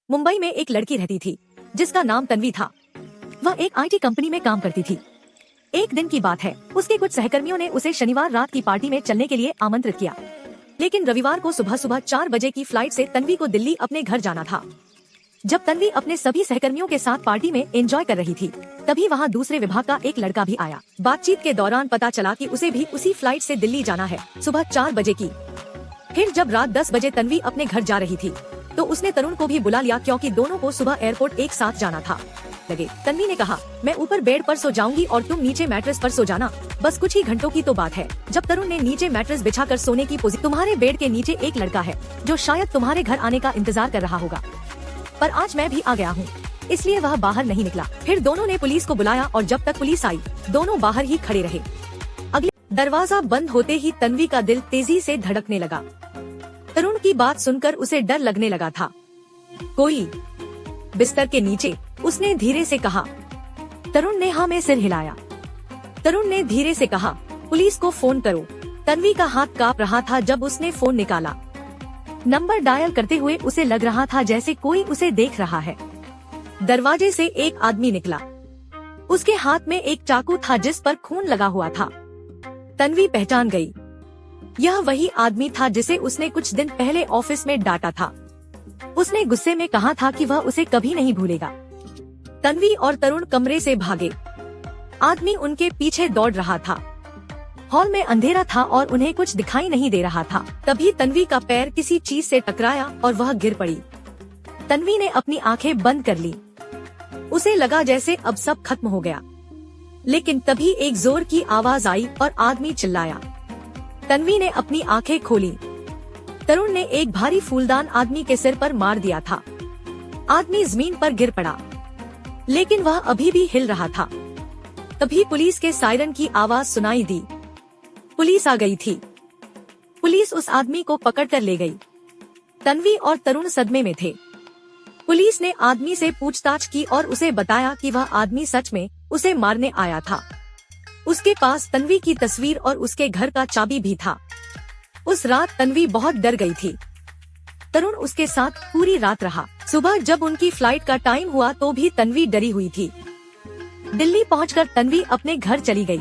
मुंबई में एक लड़की रहती थी जिसका नाम तन्वी था। वह एक आईटी कंपनी में काम करती थी। एक दिन की बात है, उसके कुछ सहकर्मियों ने उसे शनिवार रात की पार्टी में चलने के लिए आमंत्रित किया, लेकिन रविवार को सुबह सुबह 4 बजे की फ्लाइट से तन्वी को दिल्ली अपने घर जाना था। जब तन्वी अपने सभी सहकर्मियों के साथ पार्टी में एंजॉय कर रही थी, तभी वहाँ दूसरे विभाग का एक लड़का भी आया। बातचीत के दौरान पता चला कि उसे भी उसी फ्लाइट से दिल्ली जाना है, सुबह 4 बजे की। फिर जब रात 10 बजे तन्वी अपने घर जा रही थी, तो उसने तरुण को भी बुला लिया, क्योंकि दोनों को सुबह एयरपोर्ट एक साथ जाना था। तन्वी ने कहा, मैं ऊपर बेड पर सो जाऊंगी और तुम नीचे मैट्रेस पर सो जाना, बस कुछ ही घंटों की तो बात है। जब तरुण ने नीचे मैट्रेस बिछाकर सोने की पोजीशन, तुम्हारे बेड के नीचे एक लड़का है जो शायद तुम्हारे घर आने का इंतजार कर रहा होगा, पर आज मैं भी आ गया हूँ, इसलिए वह बाहर नहीं निकला। फिर दोनों ने पुलिस को बुलाया और जब तक पुलिस आई, दोनों बाहर ही खड़े रहे। अगले दरवाजा बंद होते ही तन्वी का दिल तेजी से धड़कने लगा। तरुण की बात सुनकर उसे डर लगने लगा था। कोई बिस्तर के नीचे, उसने धीरे से कहा। तरुण ने हाँ में सिर हिलाया। तरुण ने धीरे से कहा, पुलिस को फोन करो। तन्वी का हाथ कांप रहा था जब उसने फोन निकाला। नंबर डायल करते हुए उसे लग रहा था जैसे कोई उसे देख रहा है। दरवाजे से एक आदमी निकला। उसके हाथ में एक चाकू था जिस पर खून लगा हुआ था। तन्वी पहचान गई, यह वही आदमी था जिसे उसने कुछ दिन पहले ऑफिस में डांटा था। उसने गुस्से में कहा था कि वह उसे कभी नहीं भूलेगा। तन्वी और तरुण कमरे से भागे। आदमी उनके पीछे दौड़ रहा था। हॉल में अंधेरा था और उन्हें कुछ दिखाई नहीं दे रहा था। तभी तन्वी का पैर किसी चीज से टकराया और वह गिर पड़ी। तन्वी ने अपनी आंखें बंद कर ली। उसे लगा जैसे अब सब खत्म हो गया, लेकिन तभी एक जोर की आवाज आई और आदमी चिल्लाया। तन्वी ने अपनी आंखें खोली। तरुण ने एक भारी फूलदान आदमी के सिर पर मार दिया था। आदमी जमीन पर गिर पड़ा, लेकिन वह अभी भी हिल रहा था। तभी पुलिस के सायरन की आवाज सुनाई दी। पुलिस आ गई थी। पुलिस उस आदमी को पकड़कर ले गई। तन्वी और तरुण सदमे में थे। पुलिस ने आदमी से पूछताछ की और उसे बताया कि वह आदमी सच में उसे मारने आया था। उसके पास तन्वी की तस्वीर और उसके घर का चाबी भी था। उस रात तन्वी बहुत डर गई थी। तरुण उसके साथ पूरी रात रहा। सुबह जब उनकी फ्लाइट का टाइम हुआ तो भी तन्वी डरी हुई थी। दिल्ली पहुंचकर तन्वी अपने घर चली गई,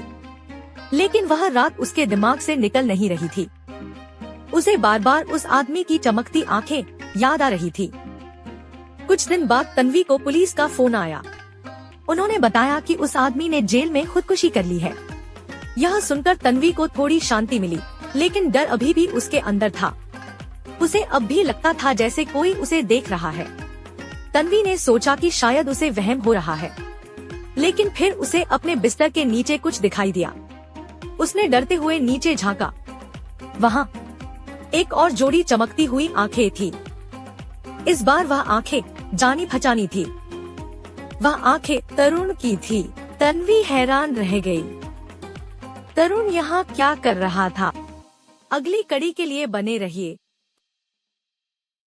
लेकिन वह रात उसके दिमाग से निकल नहीं रही थी। उसे बार बार उस आदमी की चमकती आंखें याद आ रही थी। कुछ दिन बाद तन्वी को पुलिस का फोन आया। उन्होंने बताया कि उस आदमी ने जेल में खुदकुशी कर ली है। यह सुनकर तन्वी को थोड़ी शांति मिली, लेकिन डर अभी भी उसके अंदर था। उसे अब भी लगता था जैसे कोई उसे देख रहा है। तन्वी ने सोचा कि शायद उसे वहम हो रहा है, लेकिन फिर उसे अपने बिस्तर के नीचे कुछ दिखाई दिया। उसने डरते हुए नीचे झांका। वहाँ एक और जोड़ी चमकती हुई आंखें थी। इस बार वह आंखें जानी पहचानी थी। वह आंखें तरुण की थी। तन्वी हैरान रह गई। तरुण यहाँ क्या कर रहा था? अगली कड़ी के लिए बने रहिए।